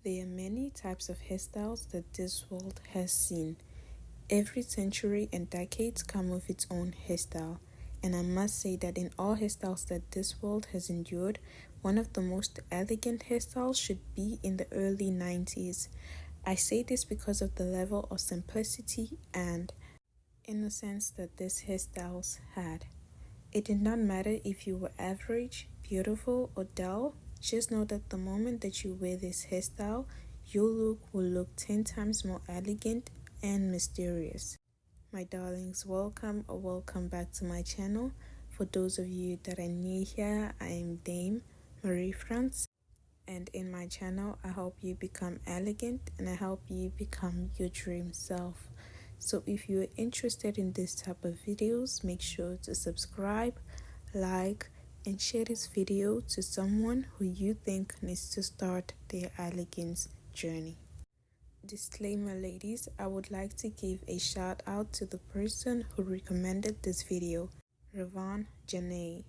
There are many types of hairstyles that this world has seen. Every century and decades come with its own hairstyle, and I must say that in all hairstyles that this world has endured, one of the most elegant hairstyles should be in the early 90s. I say this because of the level of simplicity and innocence that these hairstyles had. It did not matter if you were average, beautiful, or dull, just know that the moment that you wear this hairstyle, your look will look 10 times more elegant and mysterious. My darlings, welcome or welcome back to my channel. For those of you that are new here, I am Dame Marie France, and in my channel, I help you become elegant and I help you become your dream self. So if you're interested in this type of videos, make sure to subscribe, like, and share this video to someone who you think needs to start their elegance journey. Disclaimer, ladies, I would like to give a shout out to the person who recommended this video, Ravan Janae.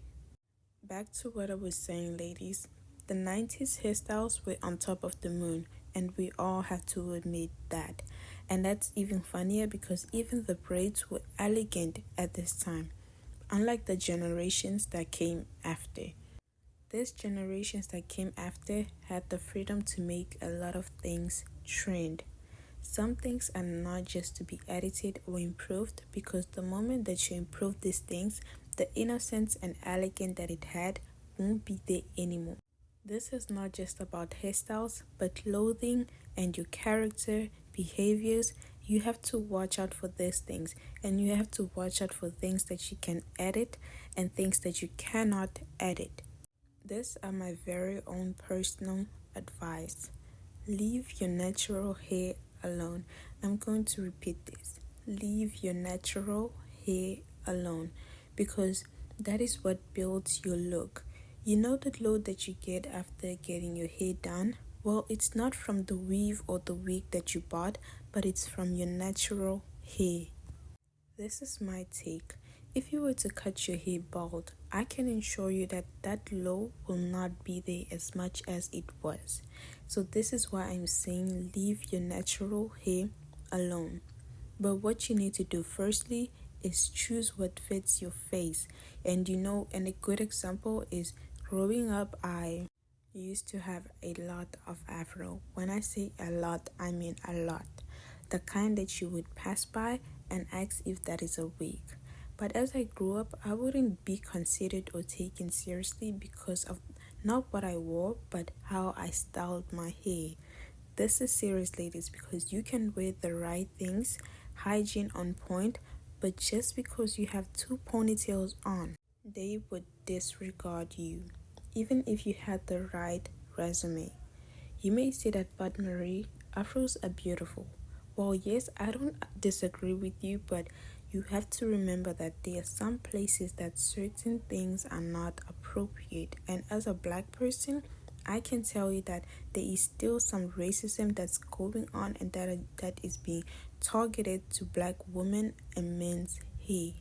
Back to what I was saying, ladies. The 90s hairstyles were on top of the moon, and we all have to admit that. And that's even funnier because even the braids were elegant at this time, unlike the generations that came after. These generations that came after had the freedom to make a lot of things trend. Some things are not just to be edited or improved because the moment that you improve these things, the innocence and elegance that it had won't be there anymore. This is not just about hairstyles, but clothing and your character, behaviors. You have to watch out for these things, and you have to watch out for things that you can edit and things that you cannot edit. These are my very own personal advice. Leave your natural hair alone. I'm going to repeat this. Leave your natural hair alone because that is what builds your look. You know the glow that you get after getting your hair done? Well, it's not from the weave or the wig that you bought, but it's from your natural hair. This is my take. If you were to cut your hair bald, I can assure you that that glow will not be there as much as it was. So this is why I'm saying leave your natural hair alone. But what you need to do firstly is choose what fits your face. And and a good example is growing up, I used to have a lot of afro. When I say a lot, I mean a lot. The kind that you would pass by and ask if that is a wig. But as I grew up, I wouldn't be considered or taken seriously because of not what I wore, but how I styled my hair. This is serious, ladies, because you can wear the right things, hygiene on point, but just because you have two ponytails on, they would disregard you, even if you had the right resume. You may say that, but Marie, afros are beautiful. Well, yes, I don't disagree with you, but you have to remember that there are some places that certain things are not appropriate. And as a black person, I can tell you that there is still some racism that's going on and that is being targeted to black women and men's hair.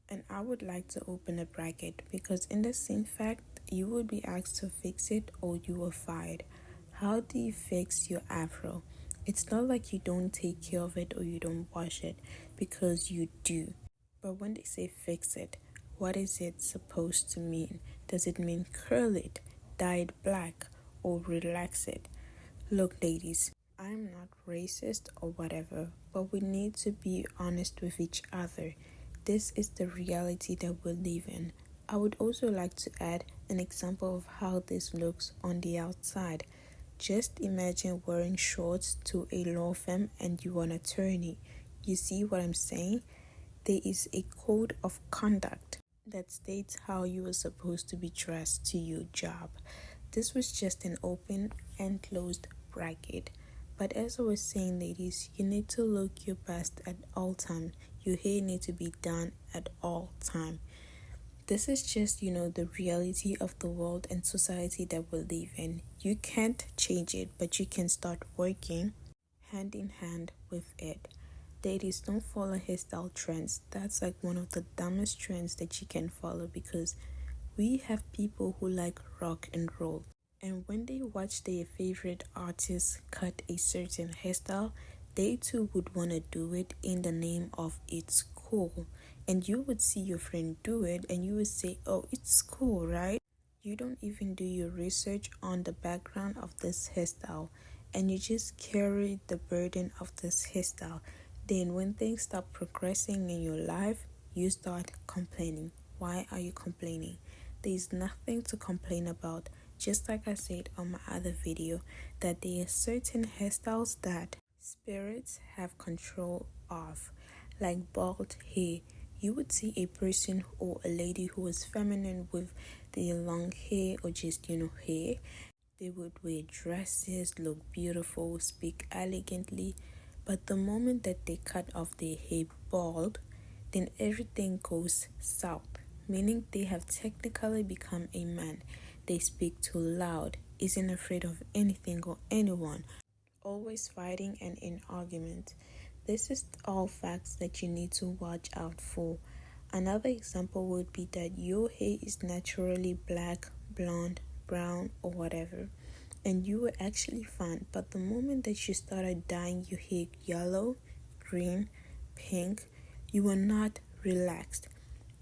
And I would like to open a bracket because in the same fact, you would be asked to fix it or you were fired. How do you fix your afro? It's not like you don't take care of it or you don't wash it, because you do. But when they say fix it, what is it supposed to mean? Does it mean curl it, dye it black, or relax it? Look, ladies, I'm not racist or whatever, but we need to be honest with each other. This is the reality that we live in. I would also like to add an example of how this looks on the outside. Just imagine wearing shorts to a law firm and you are an attorney. You see what I'm saying? There is a code of conduct that states how you are supposed to be dressed to your job. This was just an open and closed bracket. But as I was saying, ladies, you need to look your best at all time. Your hair needs to be done at all time. This is just, the reality of the world and society that we live in. You can't change it, but you can start working hand in hand with it. Ladies, don't follow hairstyle trends. That's like one of the dumbest trends that you can follow because we have people who like rock and roll. And when they watch their favorite artist cut a certain hairstyle, they too would want to do it in the name of it's cool. And you would see your friend do it and you would say, oh, it's cool, right? You don't even do your research on the background of this hairstyle and you just carry the burden of this hairstyle. Then, when things start progressing in your life, you start complaining. Why are you complaining? There is nothing to complain about. Just like I said on my other video, that there are certain hairstyles that spirits have control of, like bald hair. You would see a person or a lady who is feminine with the long hair or just, hair. They would wear dresses, look beautiful, speak elegantly, but the moment that they cut off their hair bald, then everything goes south, meaning they have technically become a man. They speak too loud, isn't afraid of anything or anyone, always fighting and in argument. This is all facts that you need to watch out for. Another example would be that your hair is naturally black, blonde, brown, or whatever, and you were actually fine. But the moment that you started dyeing your hair yellow, green, pink, you were not relaxed.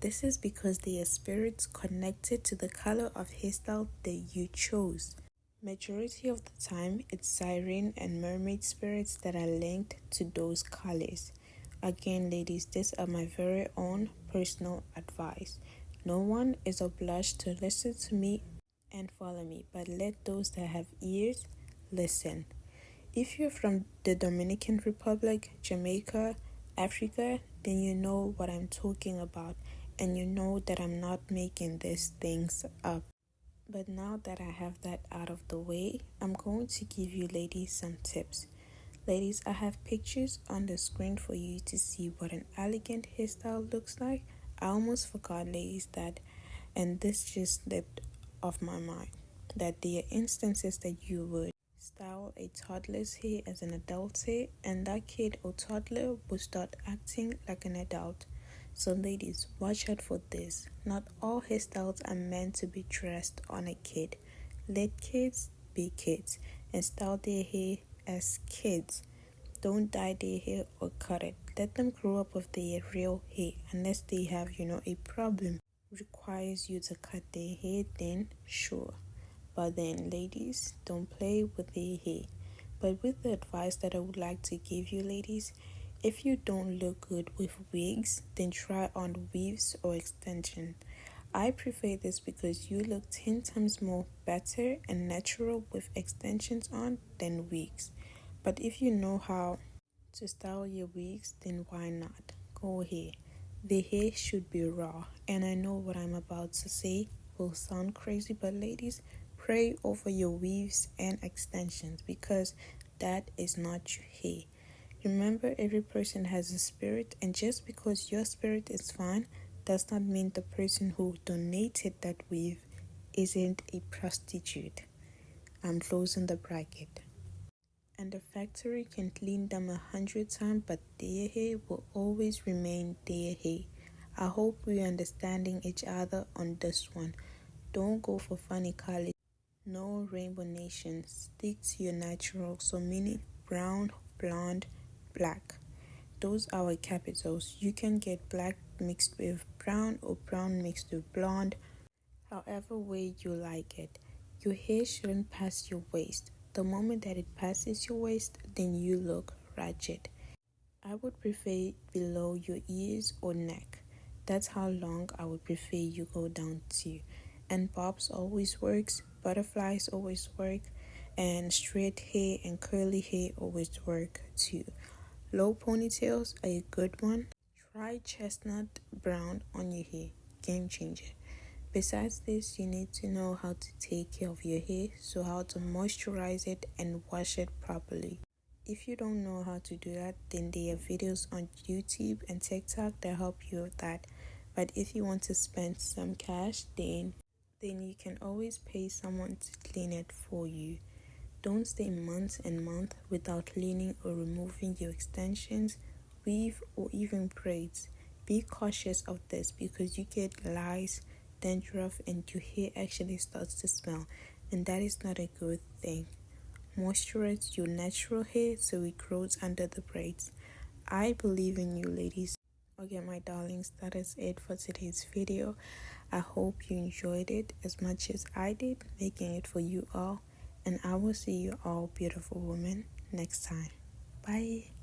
This is because they are spirits connected to the color of hairstyle that you chose. Majority of the time, it's siren and mermaid spirits that are linked to those colors. Again, ladies, these are my very own personal advice. No one is obliged to listen to me and follow me, but let those that have ears listen. If you're from the Dominican Republic, Jamaica, Africa, then you know what I'm talking about and you know that I'm not making these things up. But now that I have that out of the way, I'm going to give you ladies some tips. Ladies, I have pictures on the screen for you to see what an elegant hairstyle looks like. I almost forgot, ladies, that, and this just slipped off my mind, that there are instances that you would style a toddler's hair as an adult's hair, and that kid or toddler would start acting like an adult. So, ladies, watch out for this. Not all hairstyles are meant to be dressed on a kid. Let kids be kids and style their hair as kids. Don't dye their hair or cut it. Let them grow up with their real hair unless they have, a problem requires you to cut their hair, then sure. But then, ladies, don't play with their hair. But with the advice that I would like to give you, ladies, if you don't look good with wigs, then try on weaves or extension. I prefer this because you look 10 times more better and natural with extensions on than wigs. But if you know how to style your wigs, then why not? Go ahead. The hair should be raw, and I know what I'm about to say will sound crazy, but ladies, pray over your weaves and extensions because that is not your hair. Remember, every person has a spirit, and just because your spirit is fine does not mean the person who donated that weave isn't a prostitute. I'm closing the bracket. And the factory can clean them 100 times, but their hair will always remain their hair. I hope we're understanding each other on this one. Don't go for funny colors. No rainbow nation. Stick to your natural, so meaning brown, blonde, black. Those are our capitals. You can get black mixed with brown or brown mixed with blonde, however way you like it. Your hair shouldn't pass your waist. The moment that it passes your waist, then you look ratchet. I would prefer below your ears or neck. That's how long I would prefer you go down to. And bobs always works, butterflies always work, and straight hair and curly hair always work too. Low ponytails are a good one. Try chestnut brown on your hair. Game changer. Besides this, you need to know how to take care of your hair, so how to moisturize it and wash it properly. If you don't know how to do that, then there are videos on YouTube and TikTok that help you with that. But if you want to spend some cash, then you can always pay someone to clean it for you. Don't stay months and months without cleaning or removing your extensions, weave, or even braids. Be cautious of this because you get lice, dandruff, and your hair actually starts to smell. and that is not a good thing. Moisturize your natural hair so it grows under the braids. I believe in you, ladies. Okay, my darlings, that is it for today's video. I hope you enjoyed it as much as I did making it for you all, and I will see you all beautiful women next time. Bye.